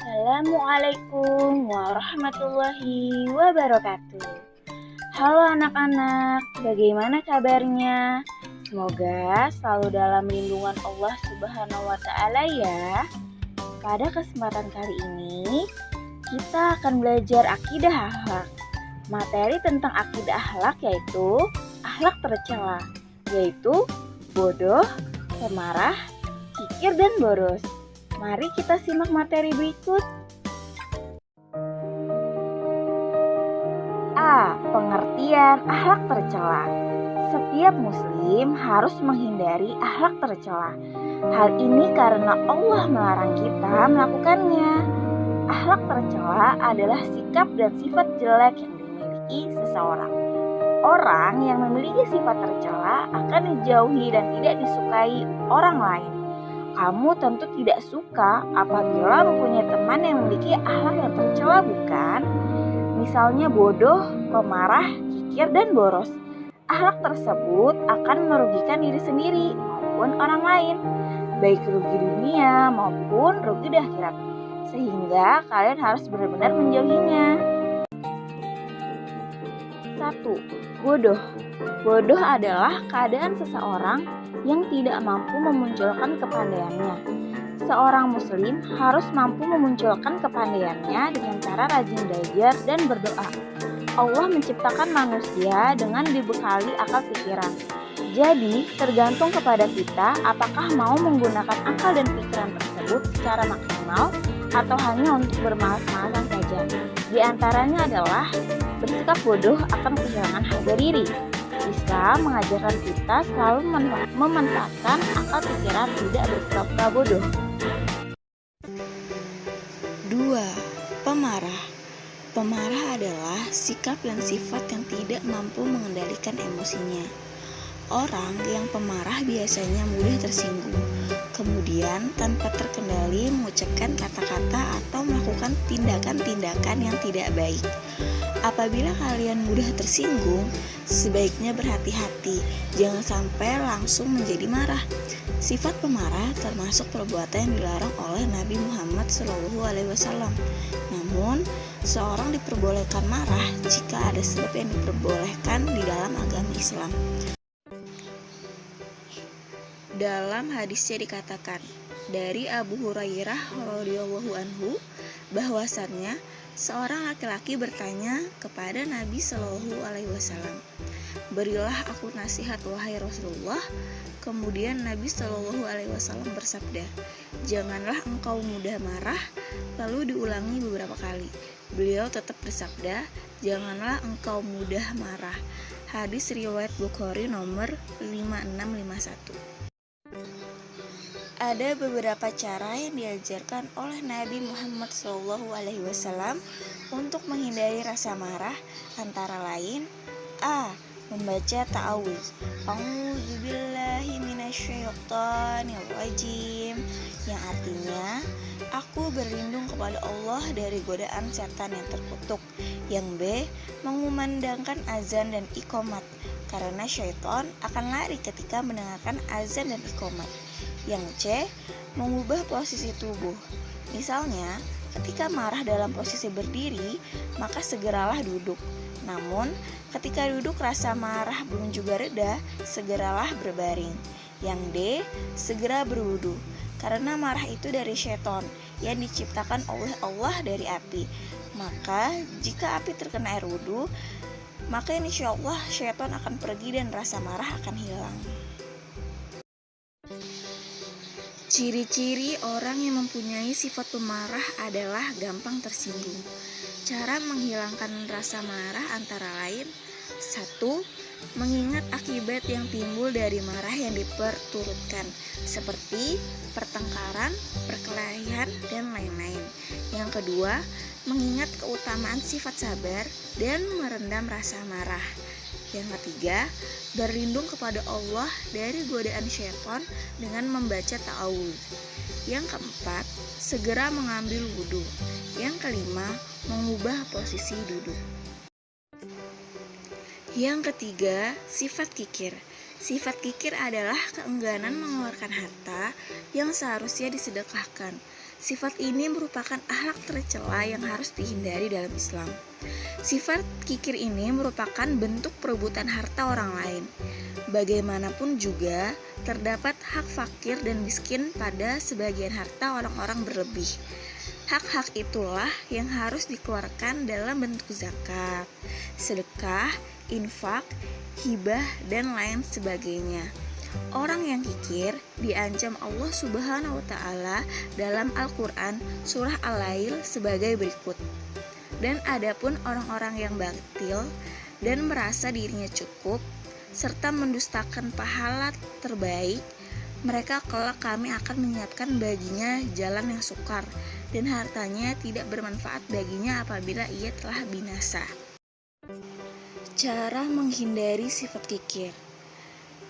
Assalamualaikum warahmatullahi wabarakatuh. Halo anak-anak, bagaimana kabarnya? Semoga selalu dalam lindungan Allah Subhanahu wa Ta'ala ya. Pada kesempatan kali ini, kita akan belajar akidah akhlak. Materi tentang akidah akhlak yaitu akhlak tercela, yaitu bodoh, pemarah, kikir, dan boros. Mari kita simak materi berikut. A. Pengertian akhlak tercela. Setiap muslim harus menghindari akhlak tercela. Hal ini karena Allah melarang kita melakukannya. Akhlak tercela adalah sikap dan sifat jelek yang dimiliki seseorang. Orang yang memiliki sifat tercela akan dijauhi dan tidak disukai orang lain. Kamu tentu tidak suka apabila mempunyai teman yang memiliki akhlak yang tercela, bukan? Misalnya bodoh, pemarah, kikir, dan boros. Akhlak tersebut akan merugikan diri sendiri maupun orang lain, baik rugi dunia maupun rugi di akhirat. Sehingga kalian harus benar-benar menjauhinya. 1. Bodoh. Bodoh adalah keadaan seseorang yang tidak mampu memunculkan kepandaiannya. Seorang muslim harus mampu memunculkan kepandaiannya dengan cara rajin belajar dan berdoa. Allah menciptakan manusia dengan dibekali akal pikiran. Jadi, tergantung kepada kita apakah mau menggunakan akal dan pikiran tersebut secara maksimal atau hanya untuk bermalas-malasan saja. Di antaranya adalah bersikap bodoh akan kehilangan harga diri. Islam mengajarkan kita selalu memanfaatkan akal pikiran, tidak berpura-pura bodoh. 2. Pemarah. Pemarah adalah sikap dan sifat yang tidak mampu mengendalikan emosinya. Orang yang pemarah biasanya mudah tersinggung, kemudian tanpa terkendali mengucapkan kata-kata atau melakukan tindakan-tindakan yang tidak baik. Apabila kalian mudah tersinggung, sebaiknya berhati-hati, jangan sampai langsung menjadi marah. Sifat pemarah termasuk perbuatan yang dilarang oleh Nabi Muhammad SAW. Namun, seorang diperbolehkan marah jika ada sebab yang diperbolehkan di dalam agama Islam. Dalam hadisnya dikatakan dari Abu Hurairah radhiyallahu anhu bahwasannya seorang laki-laki bertanya kepada Nabi Shallallahu Alaihi Wasallam, "Berilah aku nasihat wahai Rasulullah." Kemudian Nabi Shallallahu Alaihi Wasallam bersabda, "Janganlah engkau mudah marah." Lalu diulangi beberapa kali. Beliau tetap bersabda, "Janganlah engkau mudah marah." Hadis riwayat Bukhari nomor 5651. Ada beberapa cara yang diajarkan oleh Nabi Muhammad SAW untuk menghindari rasa marah, antara lain: A. Membaca ta'awuz, A'udzubillahi minasyaitonirrajim, yang artinya aku berlindung kepada Allah dari godaan setan yang terkutuk. Yang B. Mengumandangkan azan dan iqomat, karena syaitan akan lari ketika mendengarkan azan dan iqomat. Yang C. Mengubah posisi tubuh. Misalnya, ketika marah dalam posisi berdiri, maka segeralah duduk. Namun, ketika duduk rasa marah belum juga reda, segeralah berbaring. Yang D. Segera berwudu, karena marah itu dari syaitan yang diciptakan oleh Allah dari api. Maka, jika api terkena air wudu, maka insya Allah syaitan akan pergi dan rasa marah akan hilang. Ciri-ciri orang yang mempunyai sifat pemarah adalah gampang tersinggung. Cara menghilangkan rasa marah antara lain: 1. Mengingat akibat yang timbul dari marah yang diperturutkan, seperti pertengkaran, perkelahian, dan lain-lain. Yang kedua, mengingat keutamaan sifat sabar dan merendam rasa marah. Yang ketiga, berlindung kepada Allah dari godaan syaitan dengan membaca ta'awuz. Yang keempat, segera mengambil wudhu. Yang kelima, mengubah posisi duduk. Yang ketiga, sifat kikir. Sifat kikir adalah keengganan mengeluarkan harta yang seharusnya disedekahkan. Sifat ini merupakan akhlak tercela yang harus dihindari dalam Islam. Sifat kikir ini merupakan bentuk perebutan harta orang lain. Bagaimanapun juga, terdapat hak fakir dan miskin pada sebagian harta orang-orang berlebih. Hak-hak itulah yang harus dikeluarkan dalam bentuk zakat, sedekah, infak, hibah, dan lain sebagainya. Orang yang kikir diancam Allah Subhanahu wa Ta'ala dalam Al-Quran surah Al-Lail sebagai berikut. Dan adapun orang-orang yang batil dan merasa dirinya cukup serta mendustakan pahala terbaik, mereka kelak kami akan menyiapkan baginya jalan yang sukar dan hartanya tidak bermanfaat baginya apabila ia telah binasa. Cara menghindari sifat kikir.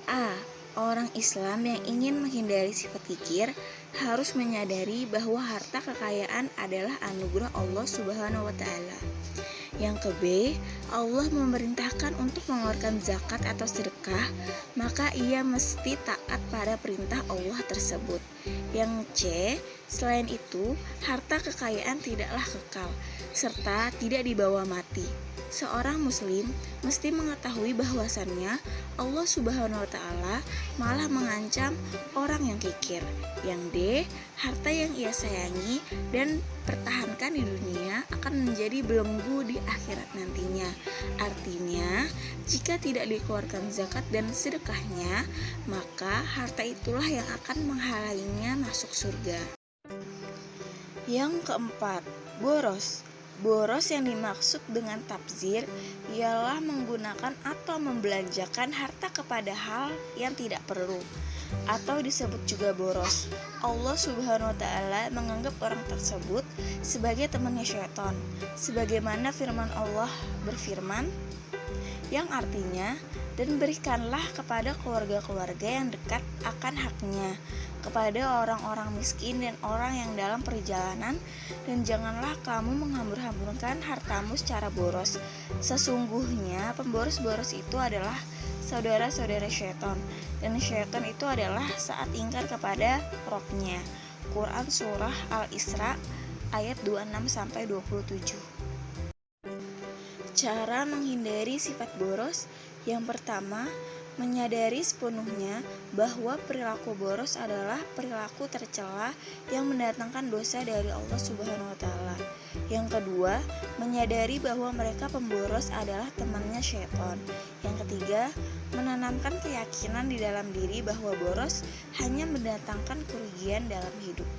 A. Orang Islam yang ingin menghindari sifat kikir harus menyadari bahwa harta kekayaan adalah anugerah Allah Subhanahu wa Ta'ala. Yang ke B, Allah memerintahkan untuk mengeluarkan zakat atau sedekah, maka ia mesti taat pada perintah Allah tersebut. Yang C, selain itu, harta kekayaan tidaklah kekal, serta tidak dibawa mati. Seorang muslim mesti mengetahui bahwasannya Allah Subhanahu wa Ta'ala malah mengancam orang yang kikir. Yang D, harta yang ia sayangi dan pertahankan di dunia akan menjadi belenggu di akhirat nantinya. Artinya, jika tidak dikeluarkan zakat dan sedekahnya, maka harta itulah yang akan menghalangnya masuk surga. Yang keempat, boros. Boros yang dimaksud dengan tabzir ialah menggunakan atau membelanjakan harta kepada hal yang tidak perlu, atau disebut juga boros. Allah Subhanahu wa Ta'ala menganggap orang tersebut sebagai temannya syaitan, sebagaimana firman Allah berfirman, yang artinya, dan berikanlah kepada keluarga-keluarga yang dekat akan haknya, kepada orang-orang miskin dan orang yang dalam perjalanan, dan janganlah kamu menghambur-hamburkan hartamu secara boros. Sesungguhnya pemboros-boros itu adalah saudara-saudara syaitan, dan syaitan itu adalah saat ingkar kepada Rabb-nya. Quran Surah Al-Isra ayat 26-27. Cara menghindari sifat boros. Yang pertama, menyadari sepenuhnya bahwa perilaku boros adalah perilaku tercela yang mendatangkan dosa dari Allah Subhanahu wa Ta'ala. Yang kedua, menyadari bahwa mereka pemboros adalah temannya syaitan. Yang ketiga, menanamkan keyakinan di dalam diri bahwa boros hanya mendatangkan kerugian dalam hidup.